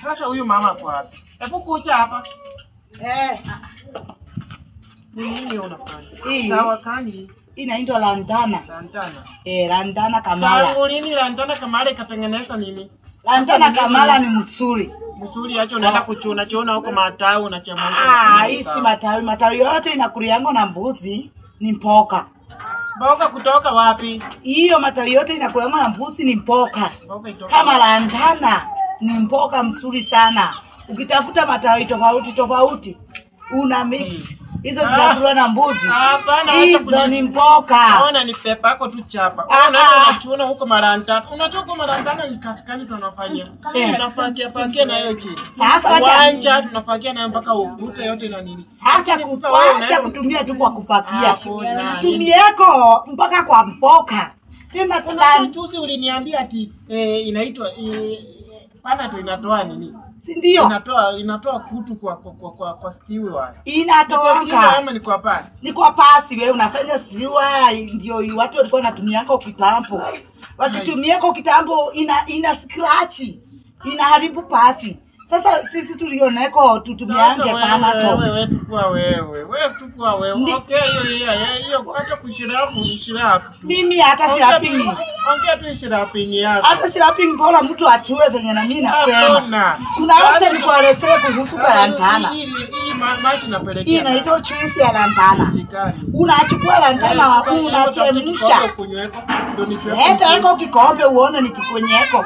Sasa huyu mama kwa wapi? Hebu kuja hapa. Nini unafanya? Dawa gani? Inaitwa lantana. Lantana. Lantana Kamala. Tangu lini lantana Kamala ikatengeneza nini? Lantana Kamala ni msuri. Msuri acha unaenda kuchona huko matawi unachemsha. Hii si matawi. Matawi yote inakuliango na mbuzi ni mpoka. Mboga kutoka wapi? Hiyo matawi yote inakuliango na mbuzi ni mpoka. Kama lantana ni mpoka msuri sana. Ukitafuta matawi tofauti una mix. Hizo zinakulwa na mbuzi. Hapana, hizo ni mpoka. Naona ni pepa yako tu chapa. Unaenda unachuna huko marantana. Unachoka marantana ni kaskani tunafanyia. Tunafagia na hiyo chini. Sasa uwanja tunafagia nayo mpaka ukuta yote na nini. Sasa kuacha kutumia tu kwa kufagia. Tumieko mpaka kwa mpoka. Tena kuna mchuzi uliniambia ati inaitwa pana tu inatoa nini? Si ndio? Inatoa kutu kwa stew waya. Inatoka. Ama ni kwa pasi? Ni kwa pasi wewe unafanya stew ndio watu walikuwa wanatumia kwa kitambo. Wakitumia kwa kitambo ina scratch. Inaharibu pasi. Sasa sisi tulioneko tutumiange pana to. Wewe tukua wewe. Okay hiyo acha kushirafu. Mimi hata shirapingi. Ongea tu shirapingi yako. Hata shirapingi bora mtu achue venye na mimi nasema. Unaote ni kuelezea kuhusu lantana. Hii maji napelekea. Hii inaitwa juice ya lantana. Unachukua lantana unachemsha. Leta yako kikombe uone ni kikonyeko.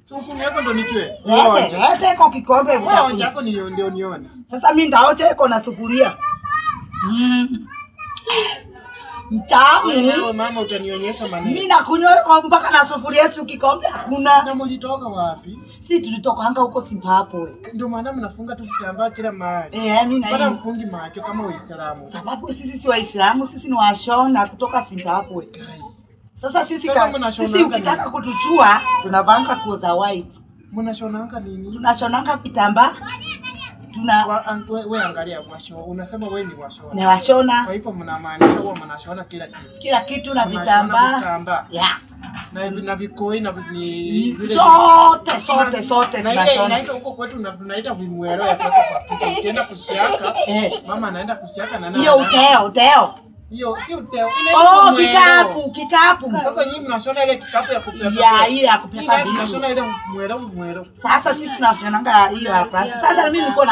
Suku yako ndo nichwe. Lete kwa kikombe utakunywa. Wao chako ndio nione. Sasa mimi ndaoche iko na sufuria. Mtamu. Wewe mama utanionyesha maneno. Mimi nakunywa mpaka na sufuria si kikombe hakuna. Na mlitoka wapi? Si tulitoka anga huko Zimbabwe. Ndio maana mnafunga tu vitambaa kila mahali. Mimi na bado mfungi macho kama Waislamu. Sababu sisi si Waislamu, sisi ni Washona kutoka Zimbabwe. Sasa sisi ukitaka kutuchua tunavanga nguo za white. Mnashonanga nini? Tunashonanga vitambaa. Wewe angalia washona. Unasema wewe ni washona. Ni washona. Kwa hivyo mnamaanisha huwa mnashona kila kitu. Kila kitu na vitambaa. Na vikoi na sote tunashona. Naita huko kwetu tunaita vimwero ya kuweka kwa kitu. Ukienda kusiaka, mama anaenda kusiaka na hiyo uteo. Hiyo si uteo. Kikapu. Sasa nyinyi mnashona ile kikapu ya kupepa. Hiyo ya kupepa vitu. Mnashona ile mwero. Sasa sisi tunashonanga hiyo hapa. Sasa mimi niko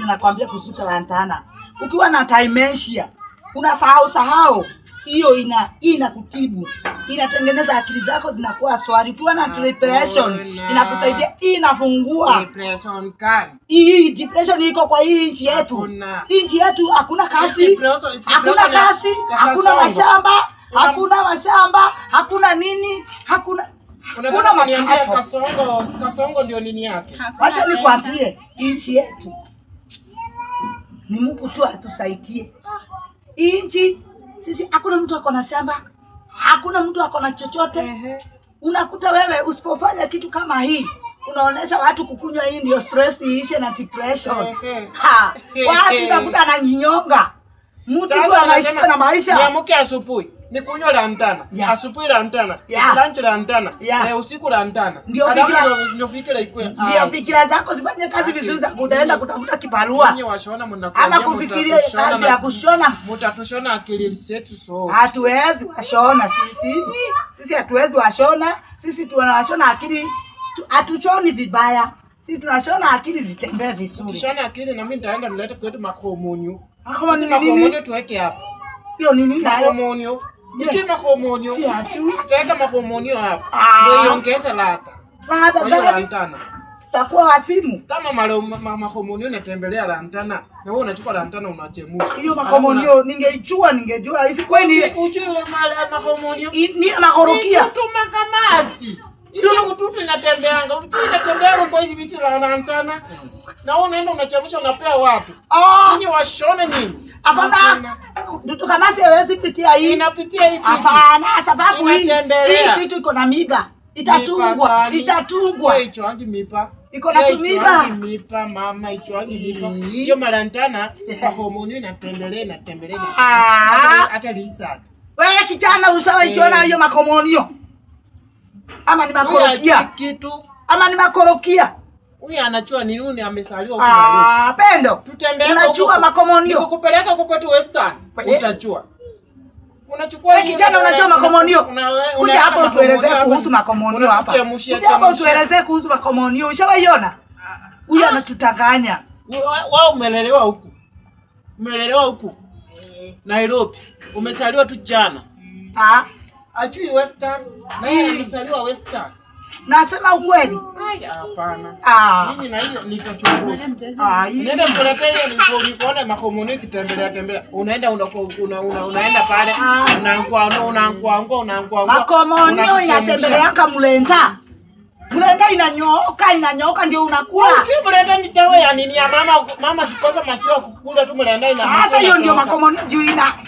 nakwambia kuhusu lantana. Ukiwa na dementia, unasahau hiyo inakutibu. Inatengeneza akili zako zinakuwa swali. Ukiwa na depression inakusaidia, inafungua. Depression kali. Hii depression iko kwa hii nchi yetu. Nchi yetu hakuna kazi. Hakuna kazi, hakuna mashamba, hakuna nini, hakuna makato. Kasongo ndio nini yake? Wacha nikwambie nchi yetu. Ni Mungu tu atusaidie. Nchi sisi hakuna mtu ako na shamba. Hakuna mtu ako na chochote. Unakuta wewe usipofanya kitu kama hii, unaonesha watu kukunywa hii ndio stress iishe na depression. Watu unakuta ananyonga. Mtu tu anaishi na maisha. Niamke asubuhi, nikunywa lantana. Asubuhi lantana. Lunch lantana. Usiku lantana. Ndio fikira zako zifanye kazi vizuri za utaenda kutafuta kibarua. Ama kufikiria kazi ya kushona. Mtatushona akili zetu so. Hatuwezi washona sisi. Sisi hatuwezi washona. Sisi tunashona akili. Hatuchoni vibaya. Sisi tunashona akili zitembee vizuri. Tushona akili na mimi nitaenda nilete kwetu makomonyo. Makomonyo tuweke hapa. Hiyo nini nayo? Makomonyo. Uchi makomonyo. Si atu. Tuweke makomonyo hapa. Ndio iongeze ladha. Ladha lantana. Sitakuwa wasimu. Kama makomonyo unatembelea lantana, na wewe unachukua lantana unachemsha. Hiyo makomonyo ningejua hizi kweli. Uchi ile makomonyo. Ni makorokia. Kutuma kamasi. Ndio kututu inatembeanga. Unatembea kwa hizi vitu la lantana. Na wewe unaenda unachemsha unapea watu. Ninyi washone nini? Hapana. Dudu kama siwezi pitia hii. Inapitia hivi. Hapana, sababu hii kitu iko na miba. Itatungwa. Wewe ichoangi mipa. Iko na tumiba. Mipa mama ichoangi mipa. Hiyo malantana hormone inatembelea. Hata research. Wewe kijana ushawahiona hiyo makomonio? Ama ni makorokia? Kitu. Ama ni makorokia? Huyu anachua ni nini amesaliwa huko na Pendo. Tutembea unachua makomonio. Nikukupeleka huko kwetu Western. Utachua. Unachukua wewe kijana unajua makomonio. Kuja hapa utuelezee kuhusu makomonio hapa. Kuja hapa utuelezee kuhusu makomonio. Ushawaiona? Huyu anatutanganya. Wao umelelewa huku. Umelelewa huku. Nairobi. Umesaliwa tu jana. Ajui Western. Na yeye amesaliwa Western. Nasema ukweli. Hapana. Mimi na hiyo nitachunguza. Nenda kuletea hiyo nikuone makomonio kitembelea. Unaenda unaenda pale. Unaangua. Makomonio inatembeleanga Mlenda. Mlenda inanyooka ndio unakula. Mlenda ni tawe ya nini ya mama kikosa maziwa kukula tu Mlenda ina. Sasa hiyo ndio makomonio juu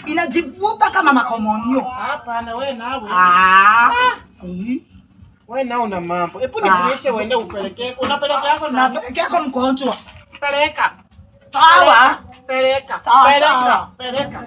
inajivuta kama makomonio. Hapana wewe nawe. Wewe nao una mambo. Hebu nionyeshe uende upelekee. Unapelekea yako na napelekea yako mgonjwa. Peleka. Sawa. Peleka. Sawa. Peleka.